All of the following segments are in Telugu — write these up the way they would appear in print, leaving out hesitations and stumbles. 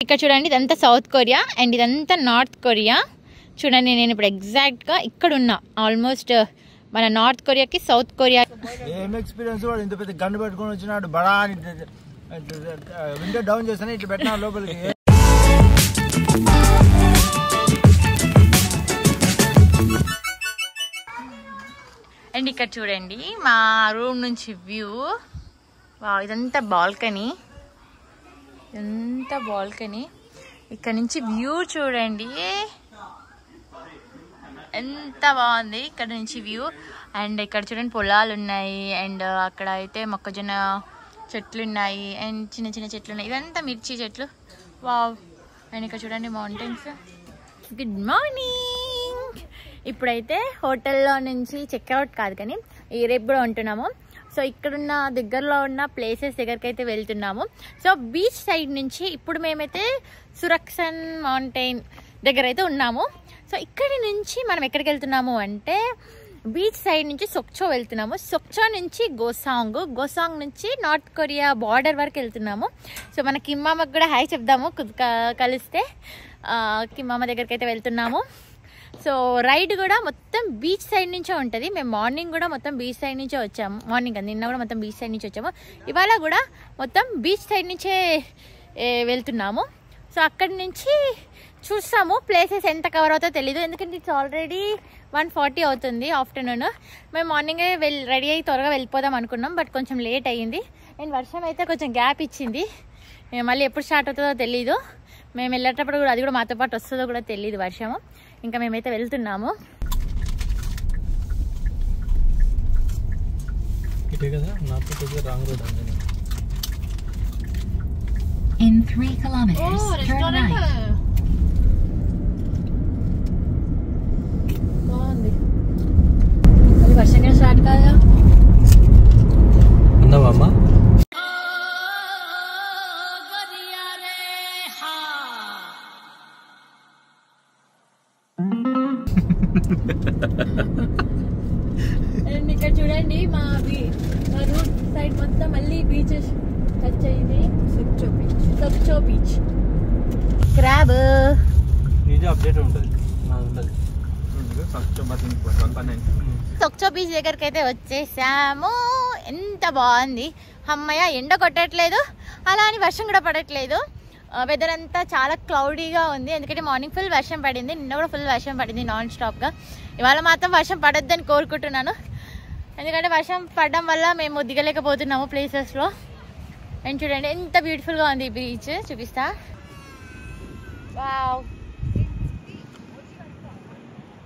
ఇక్కడ చూడండి ఇదంతా సౌత్ కొరియా అండ్ ఇదంతా నార్త్ కొరియా. చూడండి నేను ఇప్పుడు ఎగ్జాక్ట్గా ఇక్కడ ఉన్నా. ఆల్మోస్ట్ మన నార్త్ కొరియాకి సౌత్ కొరియా. ఏం ఎక్స్పీరియన్స్ వాడు ఇంత పెద్ద గన్ను పెట్టుకొని వచ్చినాడు బడా అని విండో డౌన్ చేస్తాను ఇట్లా పెట్టినా లోపలికి. అండ్ ఇక్కడ చూడండి మా రూమ్ నుంచి వ్యూ. వా ఇదంతా బాల్కనీ, ఇదంతా బాల్కనీ. ఇక్కడ నుంచి వ్యూ చూడండి ఎంత బాగుంది ఇక్కడ నుంచి వ్యూ. అండ్ ఇక్కడ చూడండి పొలాలు ఉన్నాయి అండ్ అక్కడ అయితే మొక్కజొన్న చెట్లు ఉన్నాయి అండ్ చిన్న చిన్న చెట్లు ఉన్నాయి. ఇదంతా మిర్చి చెట్లు. వావ్. అండ్ ఇక్కడ చూడండి మౌంటైన్స్. Good morning. ఇప్పుడైతే హోటల్లో నుంచి చెక్అవుట్ కాదు కానీ రేపు కూడా ఉంటున్నాము. సో ఇక్కడున్న దగ్గరలో ఉన్న ప్లేసెస్ దగ్గరికి అయితే వెళ్తున్నాము. సో బీచ్ సైడ్ నుంచి ఇప్పుడు మేమైతే సురక్సన్ మౌంటైన్ దగ్గర అయితే ఉన్నాము. సో ఇక్కడి నుంచి మనం ఎక్కడికి వెళ్తున్నాము అంటే బీచ్ సైడ్ నుంచి సొక్చో వెళ్తున్నాము. సొక్చో నుంచి గోసాంగ్ నుంచి నార్త్ కొరియా బార్డర్ వరకు వెళ్తున్నాము. సో మన కిమ్మామకి కూడా హాయ్ చెప్దాము కలిస్తే. కిమ్మామ దగ్గరికి అయితే వెళ్తున్నాము. సో రైడ్ కూడా మొత్తం బీచ్ సైడ్ నుంచే ఉంటుంది. మేము మార్నింగ్ కూడా మొత్తం బీచ్ సైడ్ నుంచే వచ్చాము. మార్నింగ్ నిన్న కూడా మొత్తం బీచ్ సైడ్ నుంచి వచ్చాము. ఇవాళ కూడా మొత్తం బీచ్ సైడ్ నుంచే వెళ్తున్నాము. సో అక్కడి నుంచి చూస్తాము ప్లేసెస్ ఎంత కవర్ అవుతుందో తెలీదు, ఎందుకంటే ఇట్స్ ఆల్రెడీ 1:40 అవుతుంది ఆఫ్టర్నూన్. మేము మార్నింగే రెడీ అయ్యి త్వరగా వెళ్ళిపోదాం అనుకున్నాం, బట్ కొంచెం లేట్ అయ్యింది. అండ్ వర్షం అయితే కొంచెం గ్యాప్ ఇచ్చింది. మళ్ళీ ఎప్పుడు స్టార్ట్ అవుతుందో తెలీదు. మేము వెళ్ళేటప్పుడు కూడా అది కూడా మాతో పాటు వస్తుందో కూడా తెలీదు వర్షము. ఇంకా మేమైతే వెళ్తున్నాము. In 3 kilometers, turn right. బాగుంది. మళ్ళీ వర్షంగా స్టార్ట్ కాదా? ఉన్నావా అమ్మా? అండ్ ఇక్కడ చూడండి మా రూట్ సైడ్ మొత్తం మళ్ళీ బీచెస్ టచ్ అయింది. సొక్చో బీచ్. క్రాబ్ అప్డేట్ ఉంటుంది. సొక్చో బీచ్ దగ్గరికి అయితే వచ్చేసాము. ఎంత బాగుంది. అమ్మయ్య, ఎండ కొట్టట్లేదు అలా అని వర్షం కూడా పడట్లేదు. వెదర్ అంతా చాలా క్లౌడీగా ఉంది, ఎందుకంటే మార్నింగ్ ఫుల్ వర్షం పడింది, నిన్న కూడా ఫుల్ వర్షం పడింది నాన్ స్టాప్గా. ఇవాళ మాత్రం వర్షం పడొద్దని కోరుకుంటున్నాను, ఎందుకంటే వర్షం పడడం వల్ల మేము దిగలేకపోతున్నాము ప్లేసెస్లో. అండ్ చూడండి ఎంత బ్యూటిఫుల్గా ఉంది బీచ్. చూపిస్తా. వావ్.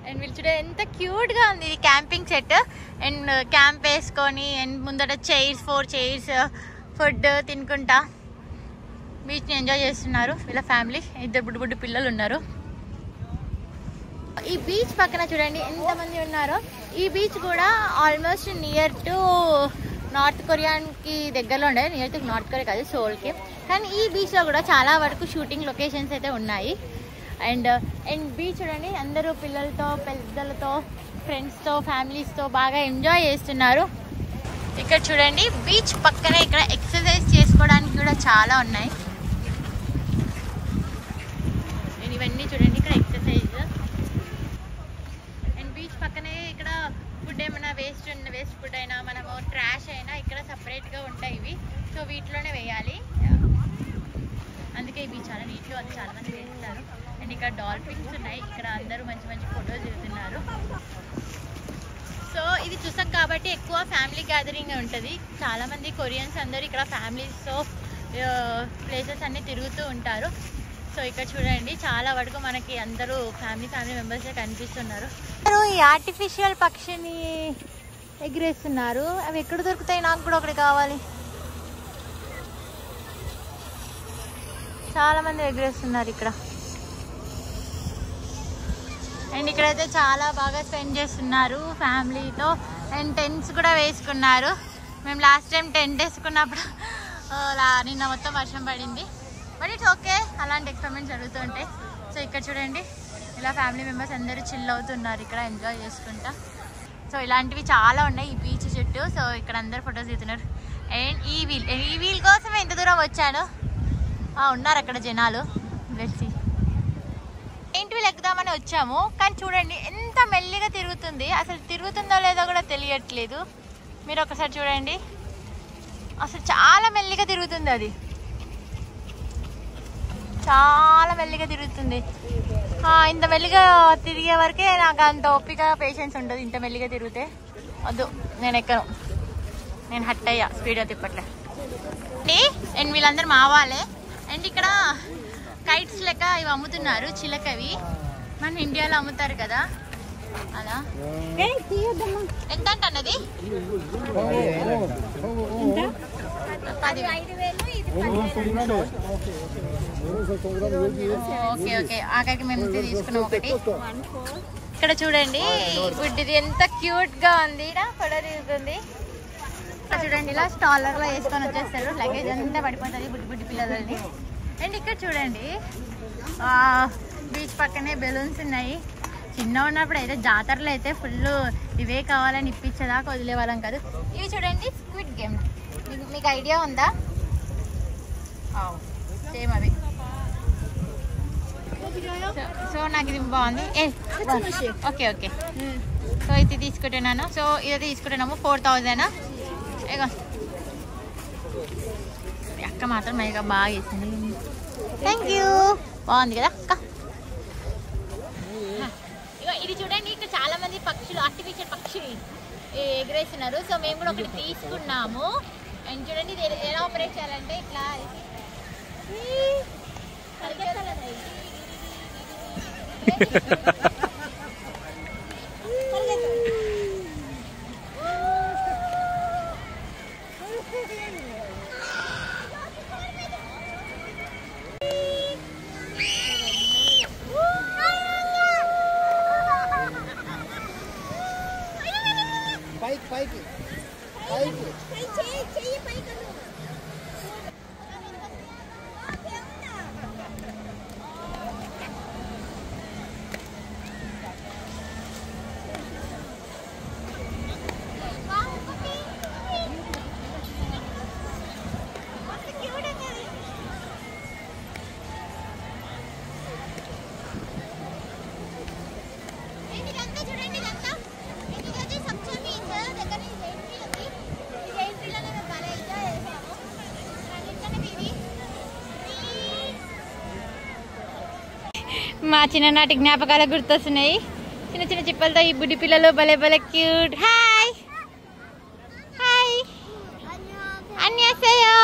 అండ్ వీళ్ళు చూడండి ఎంత క్యూట్గా ఉంది. ఇది క్యాంపింగ్ సెట్. అండ్ క్యాంప్ వేసుకొని అండ్ ముందట చైర్స్ 4 చైర్స్ ఫుడ్ తినుకుంటా బీచ్ని ఎంజాయ్ చేస్తున్నారు వీళ్ళ ఫ్యామిలీ. 2 బుడ్డు పిల్లలు ఉన్నారు. ఈ బీచ్ పక్కన చూడండి ఎంతమంది ఉన్నారో. ఈ బీచ్ కూడా ఆల్మోస్ట్ నియర్ టు నార్త్ కొరియాకి దగ్గరలో ఉండేది. నియర్ టు నార్త్ కొరియా కాదు, సోల్కి. కానీ ఈ బీచ్లో కూడా చాలా వరకు షూటింగ్ లొకేషన్స్ అయితే ఉన్నాయి. అండ్ బీచ్ చూడండి అందరూ పిల్లలతో పెద్దలతో ఫ్రెండ్స్తో ఫ్యామిలీస్తో బాగా ఎంజాయ్ చేస్తున్నారు. ఇక్కడ చూడండి బీచ్ పక్కనే ఇక్కడ ఎక్సర్సైజ్ చేసుకోవడానికి కూడా చాలా ఉన్నాయి. ఇవన్నీ చూడండి ఇక్కడ ఎక్సర్సైజ్. అండ్ బీచ్ పక్కనే ఇక్కడ ఫుడ్ ఏమైనా వేస్ట్ ఫుడ్ అయినా మనము ట్రాష్ అయినా ఇక్కడ సపరేట్గా ఉంటాయి ఇవి. సో వీటిలోనే వేయాలి. అందుకే ఇవి చాలా నీట్గా అది చాలా మంది వేస్తారు. అండ్ ఇక్కడ డాల్ఫిన్స్ ఉన్నాయి. ఇక్కడ అందరూ మంచి మంచి ఫొటోస్ దిగుతున్నారు. సో ఇది చూసాం కాబట్టి ఎక్కువ ఫ్యామిలీ గ్యాదరింగ్ ఉంటుంది. చాలామంది కొరియన్స్ అందరూ ఇక్కడ ఫ్యామిలీస్తో ప్లేసెస్ అన్నీ తిరుగుతూ ఉంటారు. సో ఇక్కడ చూడండి చాలా వరకు మనకి అందరూ ఫ్యామిలీ మెంబర్సే కనిపిస్తున్నారు. ఈ ఆర్టిఫిషియల్ పక్షిని ఎగిరేస్తున్నారు. అవి ఎక్కడ దొరుకుతాయి? నాకు కూడా ఒకటి కావాలి. చాలా మంది ఎగిరేస్తున్నారు ఇక్కడ. అండ్ ఇక్కడైతే చాలా బాగా స్పెండ్ చేస్తున్నారు ఫ్యామిలీతో. అండ్ టెంట్స్ కూడా వేసుకున్నారు. మేము లాస్ట్ టైం టెంట్ వేసుకున్నప్పుడు నిన్న మొత్తం వర్షం పడింది, బట్ ఇట్స్ ఓకే. అలాంటి ఎక్స్పెరిమెంట్స్ జరుగుతుంటాయి. సో ఇక్కడ చూడండి ఇలా ఫ్యామిలీ మెంబర్స్ అందరూ చిల్ అవుతున్నారు ఇక్కడ ఎంజాయ్ చేసుకుంటా. సో ఇలాంటివి చాలా ఉన్నాయి ఈ బీచ్ చుట్టూ. సో ఇక్కడ అందరు ఫొటోస్ దిగుతున్నారు. అండ్ ఈ వీల్ కోసమే ఇంత దూరం వచ్చాను. ఉన్నారు అక్కడ జనాలు. Let's see. జైంట్ వీల్ ఎక్కుదామని వచ్చాము, కానీ చూడండి ఎంత మెల్లిగా తిరుగుతుంది. అసలు తిరుగుతుందో లేదో కూడా తెలియట్లేదు. మీరు ఒకసారి చూడండి, అసలు చాలా మెల్లిగా తిరుగుతుంది. అది చాలా మెల్లిగా తిరుగుతుంది. ఇంత మెల్లిగా తిరిగే వరకే నాకు అంత ఓపిక పేషెన్స్ ఉండదు. ఇంత మెల్లిగా తిరిగితే వద్దు, నేను ఎక్కను. నేను హట్ అయ్యా స్పీడ్గా తిప్పట్లే. అండ్ వీళ్ళందరూ మా వాళ్ళే. అండ్ ఇక్కడ కైట్స్ లెక్క ఇవి అమ్ముతున్నారు, చిలకవి. మన ఇండియాలో అమ్ముతారు కదా అలా. ఎంత అంటన్నది? ఓకే ఓకే, ఆఖరికి మేము తీసుకున్నాం ఒకటి. ఇక్కడ చూడండి గుడ్డిది ఎంత క్యూట్ గా ఉంది. ఫోటో తీస్తుంది. చూడండి ఇలా స్టాలర్ లో వేసుకొని వచ్చేస్తారు, లగేజ్ అంతా పడిపోతుంది బుడ్డి బుడ్డి పిల్లలని. అండ్ ఇక్కడ చూడండి బీచ్ పక్కనే బెలూన్స్ ఉన్నాయి. చిన్న ఉన్నప్పుడు అయితే జాతరలో అయితే ఫుల్ ఇవే కావాలని ఇప్పించేదాకా వదిలేవాళ్ళం కాదు. ఇవి చూడండి స్క్విడ్ గేమ్, మీకు ఐడియా ఉందా? సేమ్ అవి. సో నాకు ఇది బాగుంది. ఓకే ఓకే, సో ఇది తీసుకుంటున్నాను. సో ఇది తీసుకుంటున్నాము 4000. అక్క మాత్రం మేక బాగా వేసింది. థ్యాంక్ యూ, బాగుంది కదా అక్క. ఇది చూడండి, ఇక్కడ చాలా మంది పక్షులు, ఆర్టిఫిషియల్ పక్షి ఎగరేస్తున్నారు. సో మేము కూడా ఒకటి తీసుకున్నాము. అండ్ చూడండి ఇది ఎలా ఆపరేట్ చేయాలంటే ఇట్లా పైకి మా చిన్ననాటి జ్ఞాపకాలు గుర్తొస్తున్నాయి. చిన్న చిన్న చిప్పలతో ఈ బుడ్డి పిల్లలు భలే భలే క్యూట్. హాయ్ హాయ్ అన్యాసయ్యో.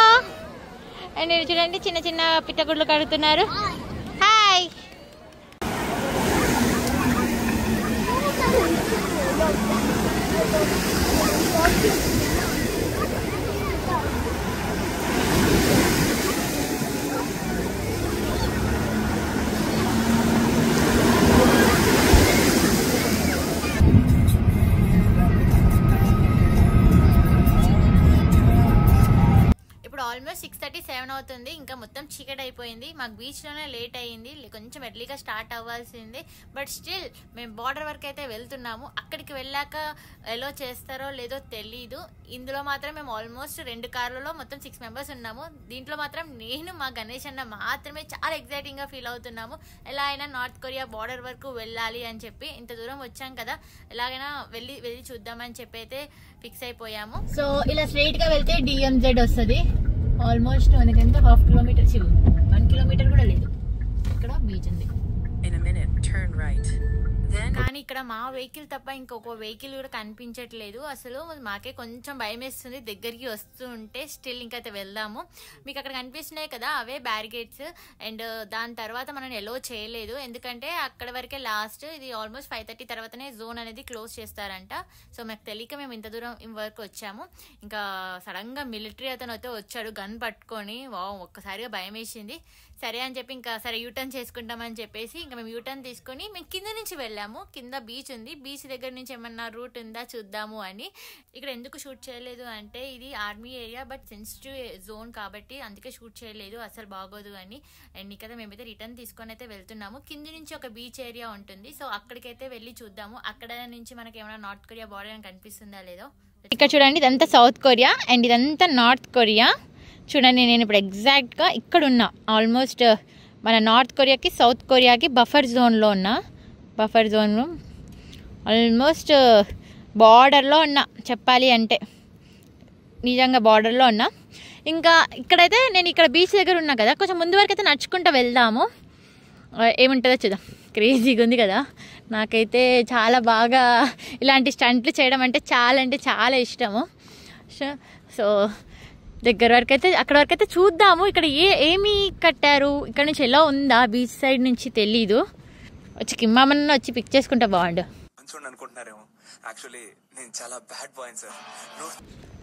అండ్ నేను చూడండి చిన్న చిన్న పిట్టగుడ్లు కడుతున్నారు. హాయ్. ఆల్మోస్ట్ 6:37 అవుతుంది. ఇంకా మొత్తం చీకటి అయిపోయింది. మాకు బీచ్లోనే లేట్ అయ్యింది, కొంచెం ఎర్లీగా స్టార్ట్ అవ్వాల్సింది. బట్ స్టిల్ మేము బార్డర్ వరకు అయితే వెళ్తున్నాము. అక్కడికి వెళ్ళాక ఎలా చేస్తారో లేదో తెలీదు. ఇందులో మాత్రం మేము ఆల్మోస్ట్ 2 కార్లలో మొత్తం 6 మెంబర్స్ ఉన్నాము. దీంట్లో మాత్రం నేను మా గణేష్ అన్న మాత్రమే చాలా ఎక్సైటింగ్గా ఫీల్ అవుతున్నాము. ఎలా అయినా నార్త్ కొరియా బార్డర్ వరకు వెళ్ళాలి అని చెప్పి, ఇంత దూరం వచ్చాం కదా ఎలాగైనా వెళ్ళి చూద్దామని చెప్పి అయితే ఫిక్స్ అయిపోయాము. సో ఇలా స్ట్రైట్ గా వెళ్తే DMZ వస్తుంది. ఆల్మోస్ట్ మనకంతా 1/2 కిలోమీటర్ 1 కిలోమీటర్ కూడా లేదు. ఇక్కడ బీచ్ ఉంది. కానీ ఇక్కడ మా వెహికల్ తప్ప ఇంకొక వెహికల్ కూడా కనిపించట్లేదు. అసలు మాకే కొంచెం భయం వేస్తుంది దగ్గరికి వస్తూ ఉంటే. స్టిల్ ఇంకైతే వెళ్దాము. మీకు అక్కడ కనిపిస్తున్నాయి కదా అవే బ్యారికేడ్స్. అండ్ దాని తర్వాత మనం ఎలో చేయలేదు, ఎందుకంటే అక్కడ వరకే లాస్ట్. ఇది ఆల్మోస్ట్ 5:30 తర్వాతనే జోన్ అనేది క్లోజ్ చేస్తారంట. సో మాకు తెలియక మేము ఇంత దూరం వరకు వచ్చాము. ఇంకా సడన్ గా మిలిటరీ అతను అయితే వచ్చాడు గన్ పట్టుకొని. ఒక్కసారిగా భయం వేసింది. సరే అని చెప్పి ఇంకా సరే యూటర్న్ చేసుకుంటామని చెప్పేసి ఇంకా మేము యూటర్న్ తీసుకొని మేము కింద నుంచి వెళ్ళాము. కింద బీచ్ ఉంది, బీచ్ దగ్గర నుంచి ఏమన్నా రూట్ ఉందా చూద్దాము అని. ఇక్కడ ఎందుకు షూట్ చేయలేదు అంటే ఇది army area, but sensitive zone కాబట్టి అందుకే షూట్ చేయలేదు, అసలు బాగోదు అని. అండ్ ఇక్కడ మేమైతే రిటర్న్ తీసుకొని అయితే వెళ్తున్నాము. కింద నుంచి ఒక బీచ్ ఏరియా ఉంటుంది, సో అక్కడికైతే వెళ్ళి చూద్దాము. అక్కడ నుంచి మనకి ఏమైనా నార్త్ కొరియా బార్డర్ అని కనిపిస్తుందా లేదో. ఇక్కడ చూడండి ఇదంతా సౌత్ కొరియా అండ్ ఇదంతా నార్త్ కొరియా. చూడండి నేను ఇప్పుడు ఎగ్జాక్ట్గా ఇక్కడ ఉన్నా. ఆల్మోస్ట్ మన నార్త్ కొరియాకి సౌత్ కొరియాకి బఫర్ జోన్లో ఉన్నా. బఫర్ జోన్ ఆల్మోస్ట్ బార్డర్లో ఉన్నా చెప్పాలి అంటే, నిజంగా బార్డర్లో ఉన్నా. ఇంకా ఇక్కడైతే నేను ఇక్కడ బీచ్ దగ్గర ఉన్నా కదా, కొంచెం ముందు వరకు అయితే నడుచుకుంటూ వెళ్దాము, ఏముంటుందో చూద్దాం. క్రేజీగా ఉంది కదా, నాకైతే చాలా బాగా ఇలాంటి స్టంట్లు చేయడం అంటే చాలా ఇష్టము. సో దగ్గర వరకు అయితే అక్కడ వరకు అయితే చూద్దాము. ఇక్కడ ఏమి కట్టారు, ఇక్కడ నుంచి ఎలా ఉందా బీచ్ సైడ్ నుంచి తెలీదు. వచ్చి కిమ్మామన్న వచ్చి పిక్ చేసుకుంటే బాగుండు.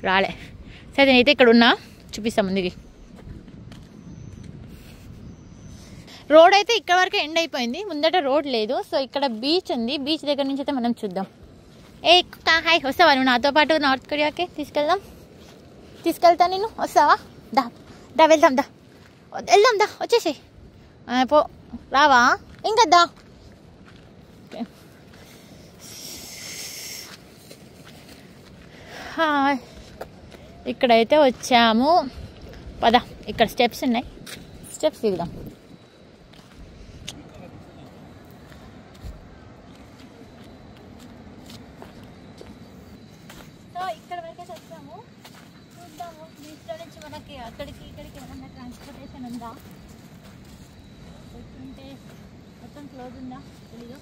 రాలే సరే, నేనైతే ఇక్కడ ఉన్నా, చూపిస్తాం ముందుకి. రోడ్ అయితే ఇక్కడ వరకు ఎండ్ అయిపోయింది, ముందట రోడ్ లేదు. సో ఇక్కడ బీచ్ ఉంది, బీచ్ దగ్గర నుంచి అయితే మనం చూద్దాం. హాయ్, వస్తావా నువ్వు నాతో పాటు నార్త్ కొరియాకి? తీసుకెళ్తా నేను, వస్తావా? దా వెళ్దాం, దా వచ్చేసాయి. పో, రావా? ఇంకా దా. హాయ్, ఇక్కడైతే వచ్చాము, పద. ఇక్కడ స్టెప్స్ ఉన్నాయి, స్టెప్స్ దిగుదాం. సో ఇక్కడ వరకైతే వచ్చాము, చూద్దాము బీచ్లో నుంచి మనకి అక్కడికి ఇక్కడికి ఏమన్నా ట్రాన్స్పోర్టేషన్ ఉందా, లేకుంటే మొత్తం క్లోజ్ ఉందా తెలీదు.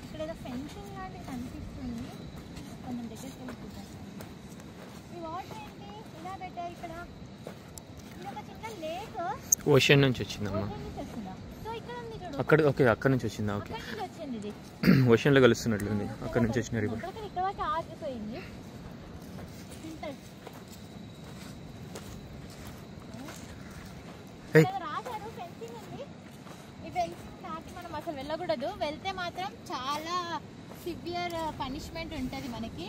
ఇక్కడ ఏదో ఫెన్సింగ్ లాంటిది కనిపిస్తుంది, కొంచెం దగ్గరికి వెళ్ళి చూద్దాం. ఈ వాటర్ ఏంటి ఇలా పెట్టారు ఇక్కడ? ఇది ఒక చిన్న లేక్, ఓషన్ నుంచి వచ్చిందమ్మా. సో ఇక్కడ ఉంది చూడు, అక్కడ ఓకే, అక్కడ నుంచి వచ్చిందా? ఓకే, వచ్చింది ఇది. ఓషన్ లో కలుస్తున్నట్లుంది, అక్కడ నుంచి వచ్చిన రివర్. ఇక్కడ వరకు ఆగిపోయింది. రాశారు ఫెన్సింగ్ ఉంది, ఈ ఫెన్సింగ్ దాటి మనం అసలు వెళ్ళకూడదు, వెళ్తే మాత్రం చాలా సివియర్ పనిష్మెంట్ ఉంటుంది మనకి.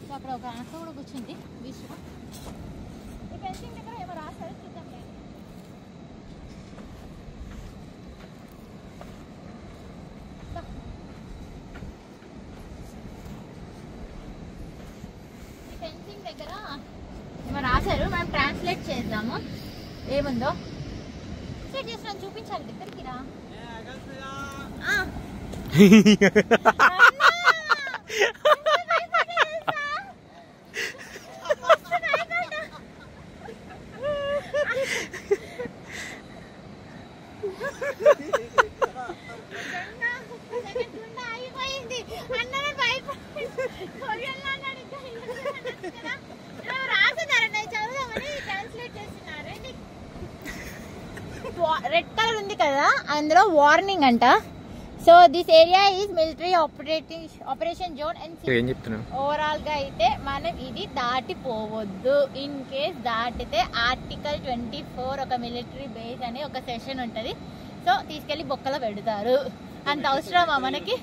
సో అక్కడ ఒక అక్క కూడా కూర్చుంది బీచ్లో. ఈ ఫెన్సింగ్ దగ్గర ఏమో రాశారు, చూద్దాం. ఈ ఫెన్సింగ్ దగ్గర ఏమో రాశారు, మనం ట్రాన్స్లేట్ చేద్దాము ఏముందో. ట్రాన్స్లేట్ చేసి చూపించాలి, దగ్గరికి రా. రెడ్ కలర్ ఉంది కదా, అందులో వార్నింగ్ అంట. So this area is military operation zone and overall గా అయితే మనం ఇది దాటిపోవద్దు. ఇన్ కేస్ దాటితే ఆర్టికల్ 24 ఒక మిలిటరీ బేస్ అని ఒక సెషన్ ఉంటది. సో తీసుకెళ్లి బొక్కలో పెడతారు. అంత అవసరమా మనకి?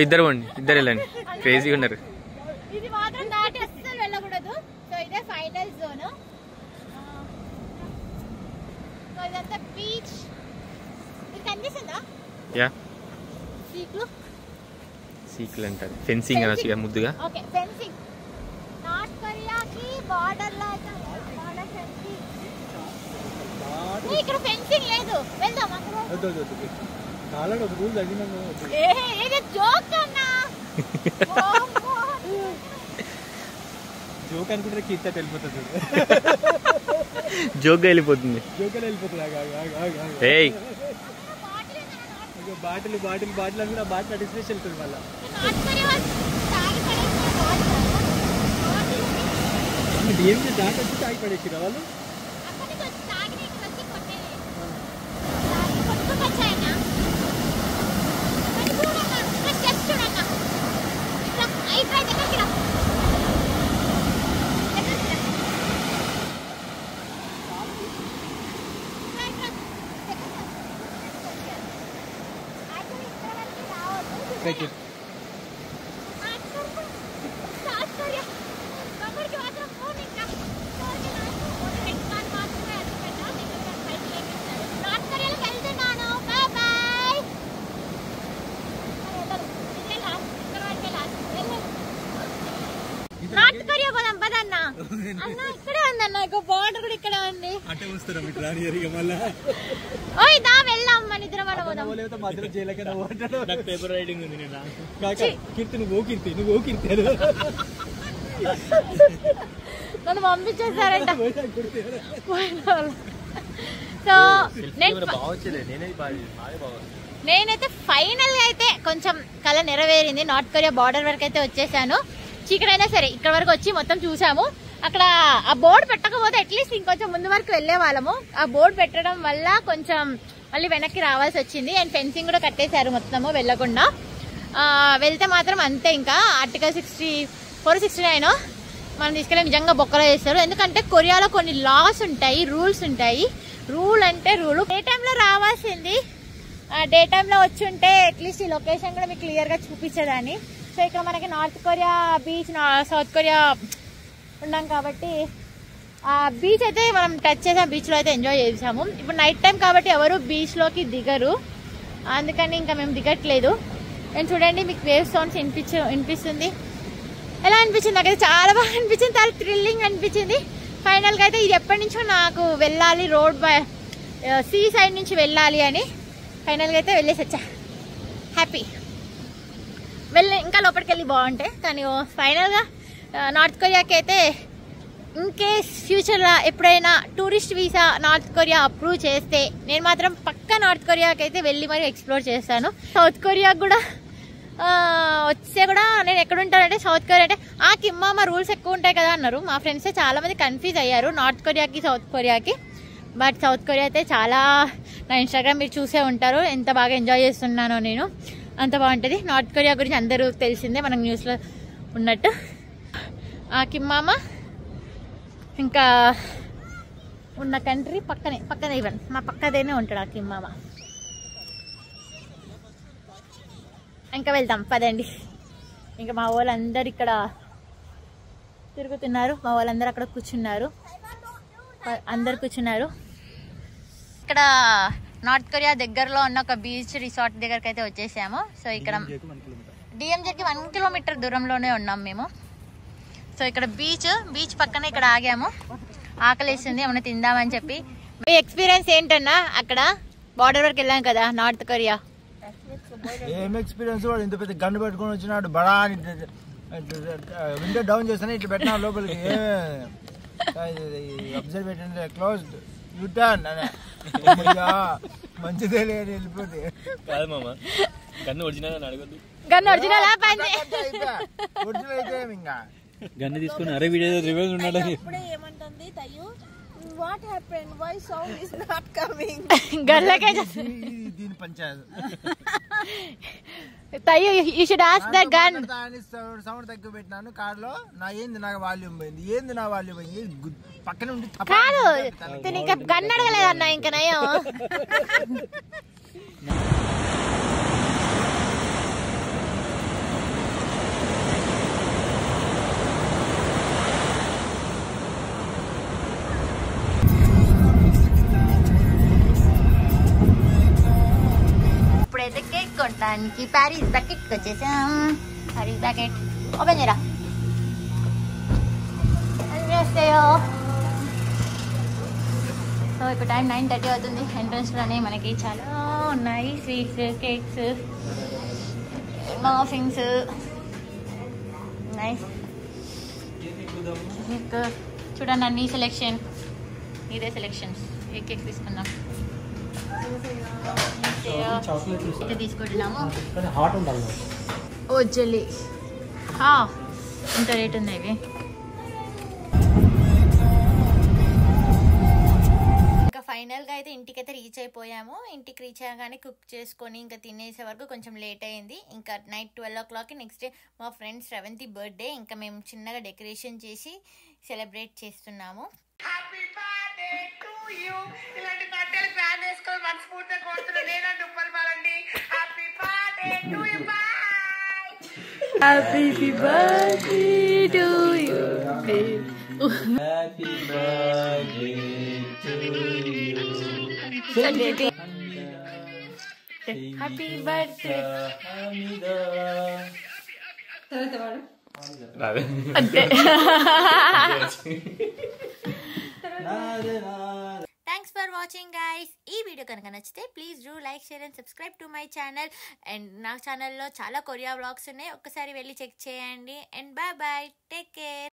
ఇద్దరు వెళ్ళండి, క్రేజీగా ఉన్నారు. ఇది మాత్రం దాటి అస్సలు వెళ్ళకూడదు. సో ఇదే ఫైనల్ జోన్. సో ఇదంతా బీచ్. ఇది కనిపిస్తుందా? యా, సీక్లు అంటారు, ఫెన్సింగ్ అనొచ్చు ముద్దుగా. Okay, fencing. నార్త్ కొరియాకి బార్డర్ లో అయితే బార్డర్ ఫెన్సింగ్. ఇక్కడ ఫెన్సింగ్ లేదు, వెళ్దాం అక్కడ. జోక్ అన్నా, జోక్ అనుకుంటే కింద వెళ్ళిపోతుంది, జోక్గా వెళ్ళిపోతుంది. బాటిల్ బాటిల్ బాటిల్ అని కూడా బాటిల్ అడిగితే వెళ్తుంది మళ్ళీ. ఏం దాటి వచ్చి తాగి పడేసిరా వాళ్ళు. నార్త్ కొరియా పోదాం పదన్నా. అన్నా నాకు బార్డర్ కూడా ఇక్కడ ఉంది. అంటే వస్తారా మీకు రాని ఏరియా మళ్ళా? ఓయ్ దా వెళ్దాం మన ఇద్దరం మనం పోదాం. లేకపోతే మధ్యలో జైలకైనా పోతాడు. నాకు పేపర్ రైటింగ్ ఉంది నేను. కాక కీర్తి నువ్వు కీర్తి నన్ను పంపించేసారంట. సో నేనైతే ఫైనల్ గా అయితే కొంచెం కళ నెరవేరింది. నార్త్ కొరియా బార్డర్ వరకు అయితే వచ్చేసాను. చీకటైనా సరే ఇక్కడ వరకు వచ్చి మొత్తం చూసాము. అక్కడ ఆ బోర్డు పెట్టకపోతే అట్లీస్ట్ ఇంకొంచెం ముందు వరకు వెళ్లే వాళ్ళము. ఆ బోర్డు పెట్టడం వల్ల కొంచెం మళ్ళీ వెనక్కి రావాల్సి వచ్చింది. అండ్ ఫెన్సింగ్ కూడా కట్టేశారు మొత్తము వెళ్లకుండా. వెళ్తే మాత్రం అంతే. ఇంకా ఆర్టికల్ 64-69 మనం తీసుకెళ్ళి నిజంగా బొక్కలో చేస్తారు. ఎందుకంటే కొరియాలో కొన్ని లాస్ ఉంటాయి, రూల్స్ ఉంటాయి. రూల్ అంటే రూల్. డే టైంలో రావాల్సింది. డే టైంలో వచ్చి ఉంటే అట్లీస్ట్ ఈ లొకేషన్ కూడా మీకు క్లియర్గా చూపించేదాన్ని. సో ఇక్కడ మనకి north Korea beach, south Korea ఉన్నాం కాబట్టి ఆ బీచ్ అయితే మనం టచ్ చేసాం. బీచ్లో అయితే ఎంజాయ్ చేసాము. ఇప్పుడు నైట్ టైం కాబట్టి ఎవరు బీచ్లోకి దిగరు, అందుకని ఇంకా మేము దిగట్లేదు. నేను చూడండి మీకు వేవ్ సౌండ్స్ వినిపిస్తుంది. ఎలా అనిపించింది? నాకైతే చాలా బాగా అనిపించింది, చాలా థ్రిల్లింగ్ అనిపించింది. ఫైనల్గా అయితే ఇది ఎప్పటి నుంచో నాకు వెళ్ళాలి, రోడ్ బై సీ సైడ్ నుంచి వెళ్ళాలి అని ఫైనల్గా అయితే వెళ్ళేసి వచ్చా. హ్యాపీ. ఇంకా లోపలికి వెళ్ళి బాగుంటాయి. కానీ ఫైనల్గా నార్త్ కొరియాకి అయితే ఇన్కేస్ ఫ్యూచర్లో ఎప్పుడైనా tourist visa north Korea approve చేస్తే నేను మాత్రం పక్కా నార్త్ కొరియాకి అయితే వెళ్ళి మరి ఎక్స్ప్లోర్ చేస్తాను. సౌత్ కొరియాకి కూడా వస్తే కూడా నేను ఎక్కడుంటానంటే సౌత్ కొరియా అంటే కిమ్మామ రూల్స్ ఎక్కువ ఉంటాయి కదా అన్నారు. మా ఫ్రెండ్స్ చాలా మంది కన్ఫ్యూజ్ అయ్యారు నార్త్ కొరియాకి సౌత్ కొరియాకి. బట్ సౌత్ కొరియా అయితే చాలా, నా ఇన్స్టాగ్రామ్ మీరు చూసే ఉంటారు ఎంత బాగా ఎంజాయ్ చేస్తున్నానో నేను. అంత బాగుంటుంది. నార్త్ కొరియా గురించి అందరూ తెలిసిందే మనకు న్యూస్లో ఉన్నట్టు. కిమ్మామ ఇంకా ఉన్న కంట్రీ పక్కనే ఈవెన్ మా పక్కదేనే ఉంటాడు ఆ కిమ్మామ. ఇంకా వెళ్తాం పదండి. ఇంకా మా వాళ్ళందరూ ఇక్కడ తిరుగుతున్నారు. మా వాళ్ళందరూ అక్కడ కూర్చున్నారు. ఇక్కడ నార్త్ కొరియా దగ్గరలో ఉన్న ఒక బీచ్ రిసార్ట్ దగ్గరికి అయితే వచ్చేసాము. సో ఇక్కడ డిఎంజేకి 1 కిలోమీటర్ దూరంలోనే ఉన్నాం మేము. సో ఇక్కడ బీచ్ పక్కన ఇక్కడ ఆగాము. ఆకలేస్తుంది, ఏమైనా తిందామని చెప్పి. మీ ఎక్స్పీరియన్స్ ఏంటన్నా? అక్కడ బార్డర్ వరకు వెళ్ళాం కదా నార్త్ కొరియా. ఏం ఎక్స్పీరియన్స్? వాడు ఇంత పెద్ద గన్ను పెట్టుకుని వచ్చినాడు. బడా విండో డౌన్ చేస్తాను ఇట్లా పెట్టినా లోపలికి. అబ్జర్వేషన్ క్లోజ్డ్, యూ టర్న్ అనే మంచిదే లేదు వెళ్ళిపోతే. కాదు మామ, గన్ను ఒరిజినల్ అని అడగద్దు. గన్ను ఒరిజినల్ ఒరిజినల్ అయితే ఇంకా గన్ను తీసుకుని అరే వీడియో రివ్యూస్ ఉన్నాడు. ఏమంటుంది తయ్యు? What happened? Why sound is not coming? గల్లకే దీని పంచాయత్. తయ్యు you should ask the gun. Sound తక్కువ పెట్టినాను కార్లో. నాకు వాల్యూమ్ పోయింది. నా వాల్యూమ్ పోయింది పక్కనే ఉండి కాదు. ఇంకా గన్ అడగలేదన్నా ఇంకా నయం. ఇప్పుడైతే కేక్ కొనడానికి ప్యారిస్ బకెట్ వచ్చేసాం. ప్యారిస్ బకెట్ ఓపెన్ చేయరా. సో ఇప్పుడు టైం 9:30 అవుతుంది. ఎంట్రన్స్లోనే మనకి చాలా ఉన్నాయి, స్వీట్స్, కేక్స్, మఫిన్స్. నైస్. మీకు చూడండి అన్ని సెలెక్షన్, ఇదే సెలెక్షన్స్. ఏ కేక్ తీసుకుందాం? తీసుకుంటున్నాము. ఓ జెల్లీ ఇంత రేట్ ఉంది ఇవి. ఇంకా ఫైనల్గా అయితే ఇంటికైతే రీచ్ అయిపోయాము. ఇంటికి రీచ్ అయ్యాగానే కుక్ చేసుకొని ఇంకా తినేసే వరకు కొంచెం లేట్ అయింది. ఇంకా నైట్ 12 o'clock నెక్స్ట్ డే మా ఫ్రెండ్ శ్రవంతి బర్త్డే. ఇంకా మేము చిన్నగా డెకరేషన్ చేసి సెలబ్రేట్ చేస్తున్నాము. ఇలాంటి బర్త్డే ప్లాన్ చేసుకొని మనస్ఫూర్తిగా కోరుతున్నా. నేనంటే ఉప్పల్ బాలండి. Happy birthday to you. Happy birthday to you. Happy birthday to you. Happy birthday. అంతే. Thanks for watching guys. ఈ వీడియో కనుక నచ్చితే please do like, share and subscribe to my channel. And నా ఛానల్లో చాలా కొరియా వ్లాగ్స్ ఉన్నాయి, ఒక్కసారి వెళ్ళి చెక్ చేయండి. And bye bye, take care.